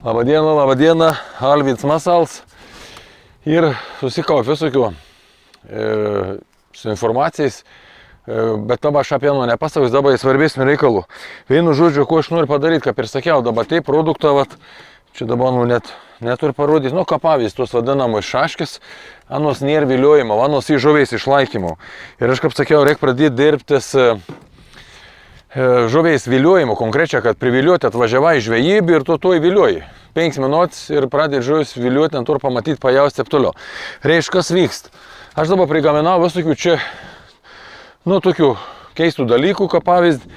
Labadiena, Alvyds Masals ir susikaup visokių su informacijais, bet dabar aš apie nepasakosiu, dabar svarbesnių reikalų. Vienu žodžiu, ko aš noriu padaryti, kaip ir sakiau, dabar tai produktą, čia dabar neturiu parodyti, kapavys, tos vadinamos šaškės, anos nėra viliojimo, anos į žuviais išlaikymo. Ir aš, kaip sakiau, reikia pradėti dirbtis žuviais viliojimo, konkrečiai, kad priviliuoti atvažiavai žvejybį ir tu įvilioji. 5 minutės ir pradėti žuvis viliuoti, ant tur pamatyti, pajausti ir toliau. Reiškia, kas vyksta. Aš dabar prigaminau visokių čia, tokių keistų dalykų, kaip pavyzdį,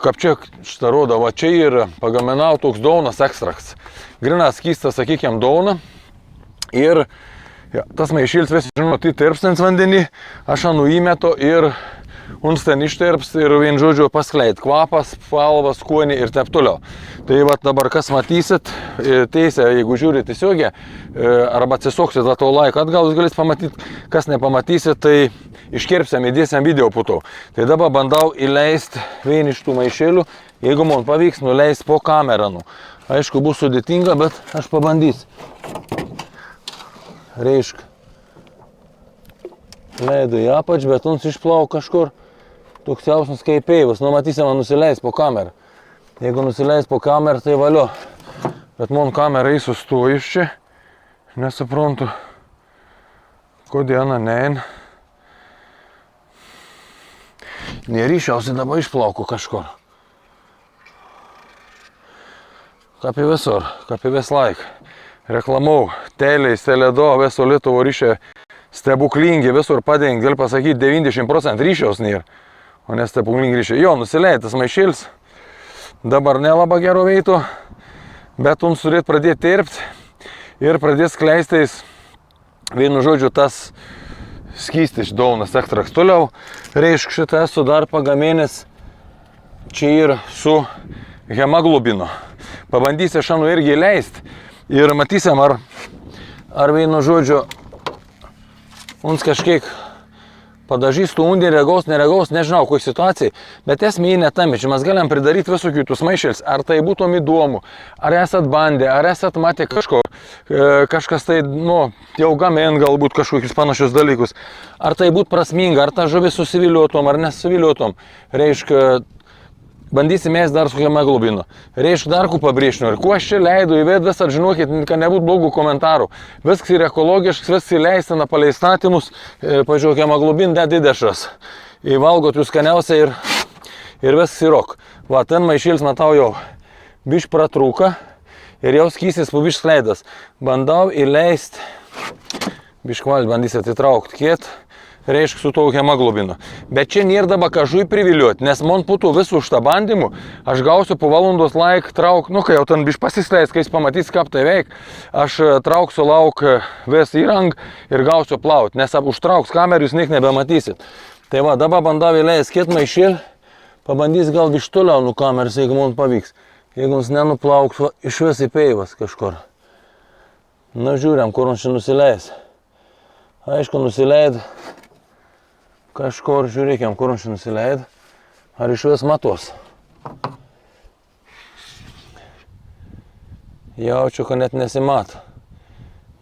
kaip čia šitą rodo, čia ir pagaminau toks daunas ekstrakts. Grinas skystas, sakykime, dauna. Ir tas maišylis visi, tai tirpstants vandenį, aš įmetu ir uns ten ištirps ir vien žodžiu paskleid kvapas, spalvą, skonį ir taip toliau. Tai dabar kas matysit, teisė, jeigu žiūrit tiesiogiai, arba atsisoksit to laiką atgal, jūs galite pamatyti, kas nepamatysit, tai iškirpsiam, įdėsiam video puto. Tai dabar bandau įleisti vieną iš tų maišėlių, jeigu man pavyks nuleisti po kamerą. Aišku, bus sudėtinga, bet aš pabandysiu. Reiškia, leidu į apač, bet uns išplau kažkur toks jausmas kaip peivas. Matysim, man nusileis po kamerą. Jeigu nusileis po kamerą, tai valio. Bet man kamera įsustojus čia. Nesuprantu, kodėl nein. Neryšiausi dabar išplauku kažkur. Kaip į visur, kaip į vis laik. Reklamau, Teliais, Teledo, viso Lietuvo ryšio stebuklingi, visur padengi, gali pasakyti, 90% ryšiaus nėra, o ne stebuklingi ryšiai. Jo, nusileitas maišėlis, dabar nelaba gero veitų, bet uns turėtų pradėti tirpti ir pradės skleistais, vienu žodžiu, tas skystis daunas ekstraks. Toliau, reiškia, šitą esu dar pagaminęs čia ir su hemoglobinu. Pabandysiu šanu irgi leisti ir matysim, ar vienu žodžiu, uns kažkiek padažys tų undį, reagaus, nereagaus, nežinau, kokia situacija, bet esmė netame, čia mes galim pridaryti visokių tų maišėlis, ar tai būtum įdomu, ar esat bandę, ar esat matę kažkas tai, jau gamin galbūt kažkokius panašius dalykus, ar tai būtų prasminga, ar ta žuvis susiviliotum, ar nesuviliotum, reiškia, bandysim mes dar su hemoglobinu. Reiškia, dar ko pabrėžinu. Ir kuo aš čia leidu įved visą, žinokit, kad nebūtų blogų komentarų. Viskas yra ekologiškas, viskas įleistina palei įstatymus. Pažiūrėjau, hemoglobin didešas. Įvalgot jūs skaniausiai ir viskas įrok. Va, ten maišėlis, matau, jau biš pratrūka ir jau skysis po biš skleidas. Bandau įleisti, biškvalį bandysit įtraukti kiet. Reiškia, su to hemoglobinu. Bet čia nėra dabar kažui priviliuoti, nes man putų visų šitą bandymų, aš gausiu po valandos laik trauk, kai jau ten biš pasisleis, kai jis pamatys, kaip tai veik, aš trauksiu lauk vis įrang ir gausiu plauti, nes užtrauks kamerą, jūs niek nebematysit. Tai va, dabar bandau įleis kiet maišėlį, pabandys gal iš toliau kameras, jeigu man pavyks. Jeigu mums nenuplauks, iš vis į peivas kažkur. Žiūrėm, kur mums čia nusileis. Aišku, nusileid. Kažkur, žiūrėkiam, kur mums nusileid, ar iš vis matos. Jaučiu, kad net nesimato.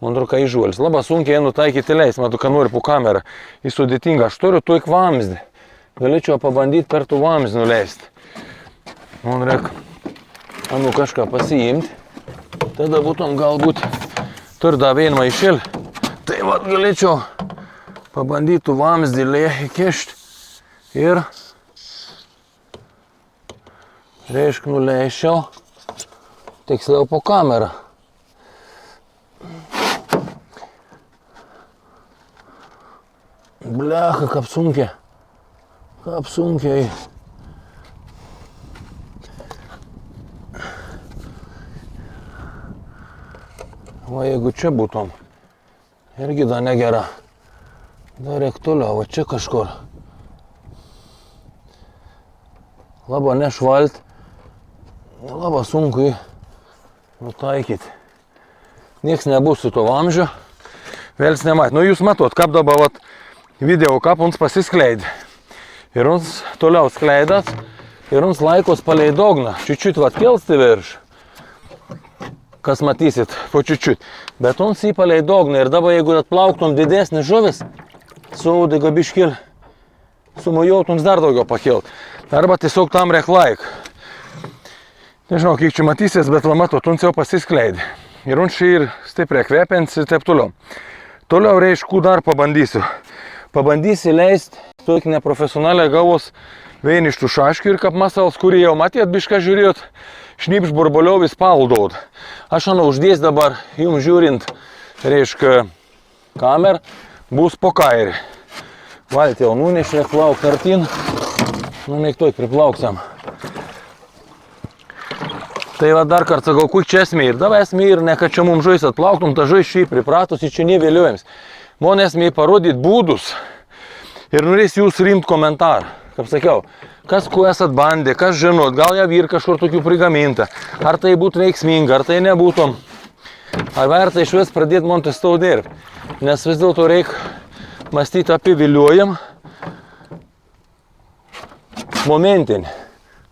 Man truka įžuolis. Labai sunkiai einu taikyti leis, matau, ką nori po kamerą. Jis sudėtinga. Aš turiu tuik vamzdį. Galėčiau pabandyti per tų vamzdį nuleisti. Man reikia, kažką pasiimti. Tada būtum galbūt turi dar vieną maišėlį. Tai vat galėčiau pabandytų vamzdį įkišti ir reiškia nuleiščiau tiksliau po kamerą. Blecha, kaip sunkiai. Va, jeigu čia būtum, irgi da negera. Dar reik toliau, va čia kažkur. Labai nešvalt, labai sunku jį nutaikyti. Nieks nebus su to vamzdžio, vėlis nemat. Jūs matot, kaip dabar video, kaip mums pasiskleidė. Ir mums toliau skleidat, ir mums laikos palei dogną. Čiučiut vat kelsti virš. kas matysit po čiučiut. Bet on įpalei dogną ir dabar jeigu atplauktum didesnį žuvis, su gabiškil, sumojautum dar daugiau pakilt. Arba tiesiog tam reik. Nežinau, kiek čia matysis, bet va matot, uns jau pasiskleidė. Ir uns čia ir stipriai kvepins ir taip toliau. Toliau reiškų dar pabandysiu. Pabandysiu leisti tokį neprofesionalią gavos vieni iš tų šaškių ir kap masals, kurį jau matėt bišką žiūrėjot, šnipš burboliovis paldod. Aš manau, uždės dabar jums žiūrint, reiškia, kamerą, bus po kairį. Valti jau nunešė, plauk kartin. Numeik priplauksiam. Tai va dar kartą sakau, kur čia esmė ir davai esmė ir ne kad čia mums žais atplauktum, ta žais šį pripratusi čia nevėliuojams. Man esmė parodyt būdus ir norės jūs rimt komentarą. Kaip sakiau, kas kuo esat bandę, kas žinot, gal jau ir kažkur tokių prigaminta. Ar tai būtų veiksminga, ar tai nebūtų. Ar verta iš vis pradėti man testau dirbti. Nes vis dėlto reik mąstyti apie viliojam momentinį,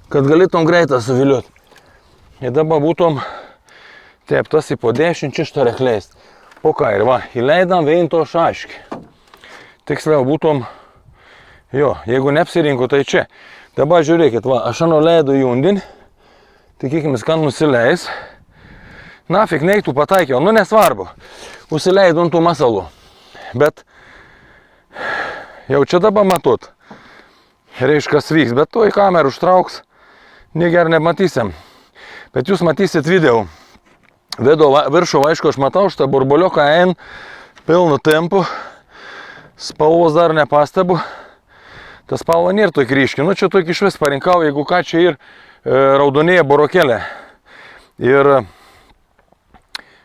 kad galėtum greitą suviliuoti. Ir dabar būtum taip tas į po 10 šitą rekleist. Po ką ir va, įleidam vien to šaškį. Tiksliau būtum, jo, jeigu neapsirinku, tai čia. Dabar žiūrėkit, va, aš anu leidu jundin, tikėkime, kad nusileis. Nafik, neiktų pataikiau, nu nesvarbu, užsileidu ant tų masalų. Bet jau čia dabar matot, reiškas vyks, bet to į kamerą užtrauks, neger nematysim. Bet jūs matysit video viršų, aišku, aš matau šitą burbuliuką ein pilnu tempu, spalvos dar nepastebu, ta spalva nėra tokį ryški, nu čia tokį iš vis parinkau, jeigu ką čia ir raudonėja burokėlė. Ir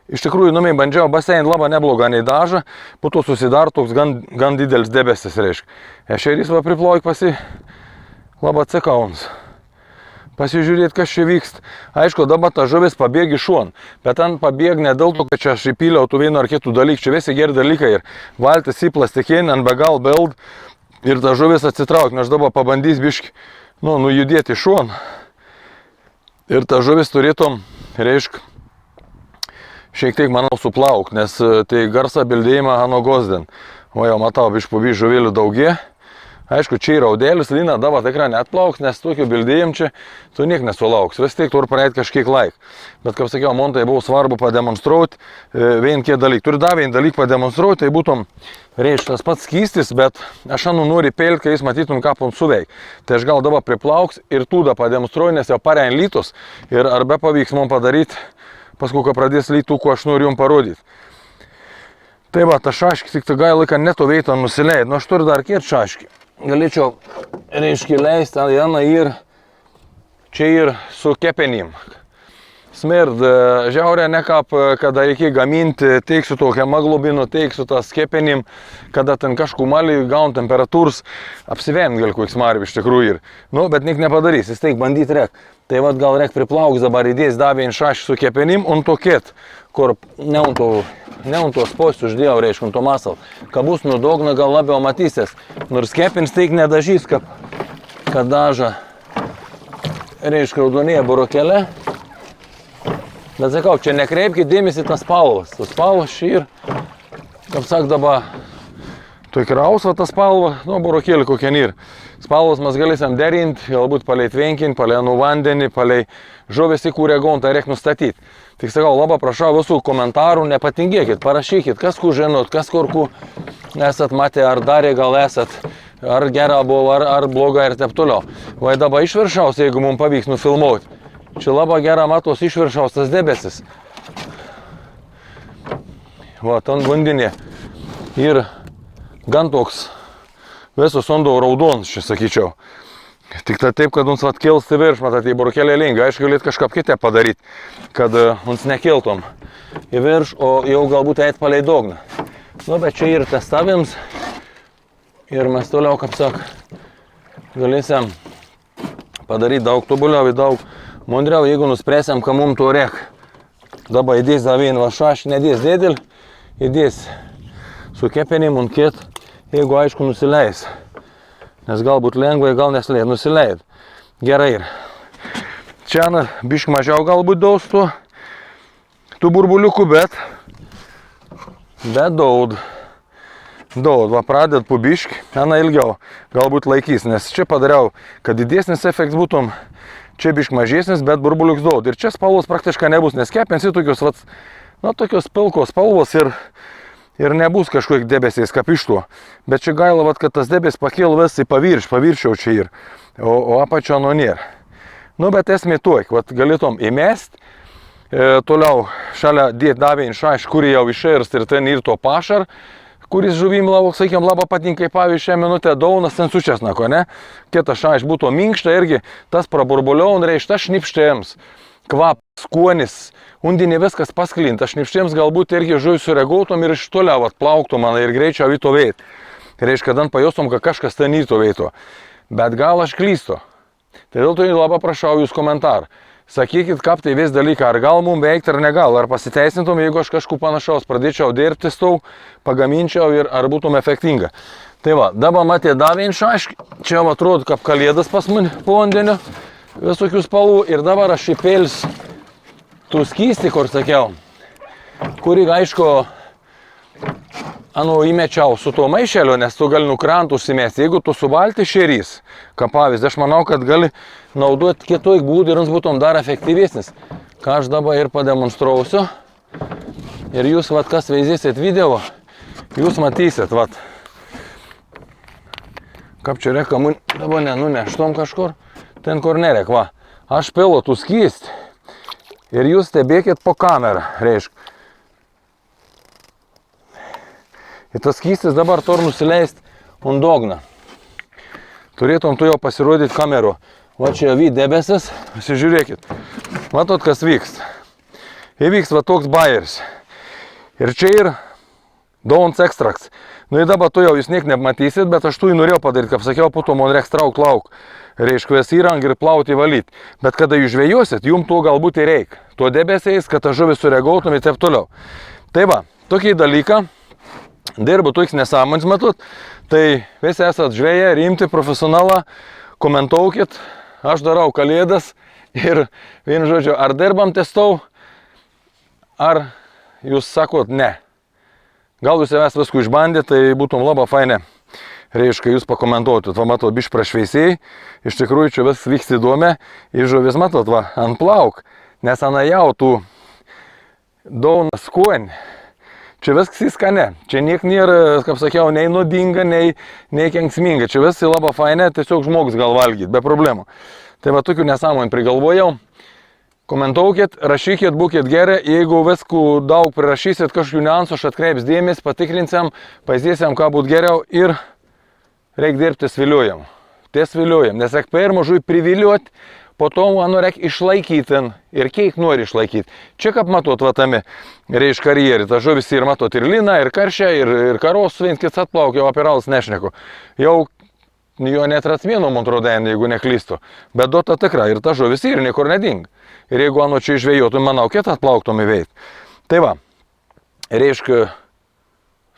iš tikrųjų, numiai bandžiau basein labai neblogą nei dažą, po to susidar toks gan didelis debesis, reiškia. Ešerys va priplauk pasi labai atsikauns. Pasižiūrėti, kas čia vyksta. Aišku, dabar ta žuvis pabėgi šon, bet ten pabėg ne dėl to, kad čia aš įpyliau tų vieno ar kitų dalykų, čia visi geri dalykai ir valtis į plastikėnį, ant begal beld ir ta žuvis atsitrauk, nes dabar pabandys biški, nujudėti šon. Ir ta žuvis turėtum, reiškia, šiek tiek, manau, suplauk, nes tai garsą bildėjimą Hano Gosden. O jau matau, biškų žuvėlių daugie. Aišku, čia yra audėlis, lina dabar tikrai neatplauks, nes tokiu bildėjim čia tu niek nesulauks. Vis tiek turi praeit kažkiek laik. Bet, kaip sakiau, man tai buvo svarbu pademonstruoti vien kie dalyk. Turi dar vien dalyk pademonstruoti, tai būtum, reiškia, tas pats skystis, bet aš anu nori pelt, kai jis matytum, ką pon suveik. Tai aš gal dabar priplauks ir tūda pademonstruoju, nes jau parein lytus ir arba pavyks man padaryti, paskui, kai pradės lytų, ko aš noriu jums parodyti. Tai va, ta šaškį tik tai gai laiką neto veitą nusileid. Nu, aš turiu dar kiet šaškį. Galėčiau, reiškia, leisti vieną ir čia ir su kepenim. Smird, žiaurė nekap, kada reikia gaminti, teiksiu to hemoglobino, teiksiu tas kepenim, kada ten kažkų malį gaun temperatūrs, apsivėm gal koks marvi iš tikrųjų ir. Nu, bet nik nepadarys, jis teik bandyti rek. Tai vat gal rek priplauks dabar įdės davė in šaškį su kepenim, un to ket, kur ne un tos postų uždėjau, reiškia, un to masal. Ka bus nudogna, gal labiau matysės. Nors kepins teik nedažys, kad daža, reiškia, raudonėje burokėlė. Bet sakau, čia nekreipkite dėmesį tas spalvas. Tas spalvas čia ir, kaip sak dabar, tu įkrausva tas spalva, nu, burokėlį kokie nėra. Spalvos mes galėsim derinti, galbūt palei tvenkinį, palei nu vandenį, palei žuvis į kurią gaun, tai reikia nustatyti. Tik sakau, labai prašau visų komentarų, nepatingėkit, parašykit, kas kur žinot, kas kur esat matę, ar darė gal esat, ar gera buvo, ar bloga ir taip toliau. Vai dabar iš viršaus, jeigu mums pavyks nufilmuoti. Čia labai gera matos iš viršaus tas debesis. Va, ten vandinė. Ir gan toks visos ondo raudons, čia sakyčiau. Tik tai taip, kad mums atkels į virš, matot, į burokėlį lingą. Aišku, galėt kažką kitą padaryti, kad mums nekiltum į virš, o jau galbūt eit palei dogną. Nu, bet čia ir testavims. Ir mes toliau, kaip sak, galėsim padaryti daug tobuliau, daug mundriau, jeigu nuspręsim, ką mums to reik. Dabar įdės dar vieną šaškį, nedės dėdėl, įdės su kepenim un kit, jeigu aišku nusileis. Nes galbūt lengvai, gal nesleid, nusileid. Gerai ir. Čia biškį mažiau galbūt daustų. tų burbuliukų, bet daug. Va, pradėt pubiškį, ilgiau galbūt laikys, nes čia padariau, kad didesnis efektas būtum, čia bišk mažesnis, bet burbuliuks daug. Ir čia spalvos praktiškai nebus, nes kepensi tokios, tokios pilkos spalvos ir nebus kažkokie debesiais kaip iš to. Bet čia gaila, kad tas debes pakėl vis į paviršiau čia ir, o apačio nėra. Bet esmė tuoj, galėtum įmest, toliau šalia dėti davėjai šaiš, kurį jau išėrst ir ten ir to pašar, kuris žuvim, sakykime, labai patinka, pavyzdžiui, šią minutę daunas ten su česnako, ne? Kita šaiš būtų minkšta irgi, tas praburbuliau, reiškia, šnipštėms, kvap, skonis, undinė viskas pasklinta, šnipštėms galbūt irgi žuvį sureagautum ir iš toliau atplauktum man ir greičiau į to veit. Reiškia, dan pajustum, kad kažkas ten į to veito. Bet gal aš klystu. Tai dėl to labai prašau jūs komentarą. Sakykit, kaip tai vis dalyką, ar gal mums veikti ar negal, ar pasiteisintum, jeigu aš kažką panašaus pradėčiau dirbti stau, pagaminčiau ir ar būtum efektinga. Tai va, dabar matė davėjai šaiškį, čia atrodo kaip kalėdas pas mane po vandeniu, visokių spalvų ir dabar aš įpėlis tų skystį, kur sakiau, kurį aišku, įmečiau su tuo maišeliu, nes tu gali nukrant užsimesti. Jeigu tu suvalti šerys, kaip pavyzdį, aš manau, kad gali naudoti kitoj būdų ir jums būtum dar efektyvesnis. Ką aš dabar ir pademonstruosiu. Ir jūs, kas veizėsit video, jūs matysit, kaip čia reikia, dabar nenuneštom kažkur, ten kur nereik, Aš pilu tų skystį ir jūs stebėkit po kamerą, reiškia. Ir tas skystis dabar tur nusileist ant dugno. Turėtum tu jau pasirodyti kamerų. Va čia jau debesis, pasižiūrėkit. Matot, kas vyksta. Įvyks toks bajeris. Ir čia ir dauns ekstrakts. Ir dabar tu jau jūs niek nematysit, bet aš tu norėjau padaryti, kaip sakiau, po to man reiks traukt lauk. Reiškia, įrangą ir plauti valyti. Bet kada jūs žvejosit, jums to galbūt ir reik. Tuo debesiais, kad ta žuvis sureagautum ir taip toliau. Tai va, tokį dalyką. Dirbu toks nesąmonės matot, tai visi esat žvėję, rimti, profesionalą, komentuokit, aš darau kalėdas ir vienu žodžiu, ar dirbam testau, ar jūs sakot ne. Gal jūs savęs viskų išbandėt, tai būtum labai fainė, reiškia, jūs pakomentuotumėt, matot, bišk prašveisiai, iš tikrųjų čia vis vyks įdomi, ir žuvis matot, ant plauk, nes anajau tų dauną skonį. Čia viskas įskane. Čia niek nėra, kaip sakiau, nei nuodinga, nei kenksminga. Čia visi labai fainė, tiesiog žmogus gal valgyt, be problemų. Tai va, tokių nesąmonį prigalvojau. Komentuokit, rašykit, būkit geri. Jeigu viskų daug prirašysit kažkokių niuansų, aš atkreips dėmesį, patikrinsim, pažiūrėsim, ką būt geriau ir reik dirbti sviliuojam. Sviliuojam, nes reik pirmą žuvį priviliuoti, po to man reikia išlaikyti ir kiek nori išlaikyti. Čia kaip matot, tame reiškia karjerį, ta žuvis ir matot ir lina, ir karšia, ir karos vienkis atplauk, jau apie raus nešneku. Jau jo net ratsmėnų, man atrodo, jeigu neklystu. Bet duota tikra, ir ta žuvis ir niekur neding. Ir jeigu anu čia išvėjotum, manau, kitą atplauktum įveit. Tai va, reiškia,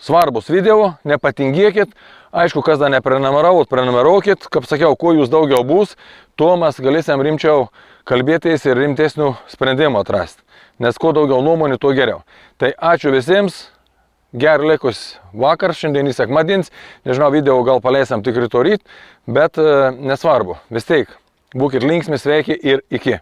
svarbus video, nepatingėkit. Aišku, kas dar neprenumeravot, prenumeruokit. Kaip sakiau, kuo jūs daugiau bus, tuo mes galėsim rimčiau kalbėtis ir rimtesnių sprendimų atrasti. Nes kuo daugiau nuomonių, tuo geriau. Tai ačiū visiems. Gerų likus vakar, šiandienį sekmadienis. Nežinau, video gal paleisim tik ryto ryt, bet nesvarbu. Vis tiek, būkit linksmi, sveiki ir iki.